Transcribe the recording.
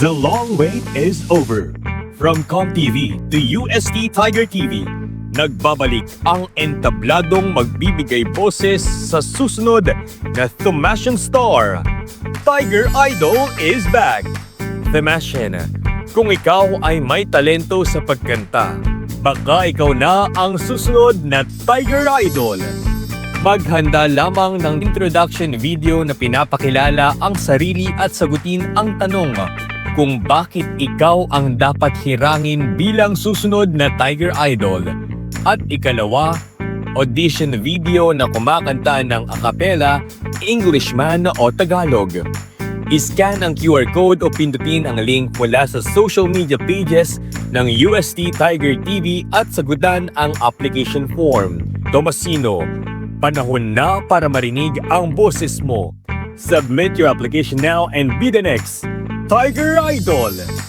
The long wait is over. From ComTV to UST Tiger TV, nagbabalik ang entabladong magbibigay boses sa susunod na Thumasian star. Tiger Idol is back! Thumasian, kung ikaw ay may talento sa pagkanta, baka ikaw na ang susunod na Tiger Idol. Maghanda lamang ng introduction video na pinapakilala ang sarili at sagutin ang tanong kung bakit ikaw ang dapat hirangin bilang susunod na Tiger Idol. At ikalawa, audition video na kumakanta ng a cappella, Englishman o Tagalog. I-scan ang QR code o pindutin ang link mula sa social media pages ng UST Tiger TV at sagutan ang application form. Tomasino, panahon na para marinig ang boses mo. Submit your application now and be the next Tiger Idol!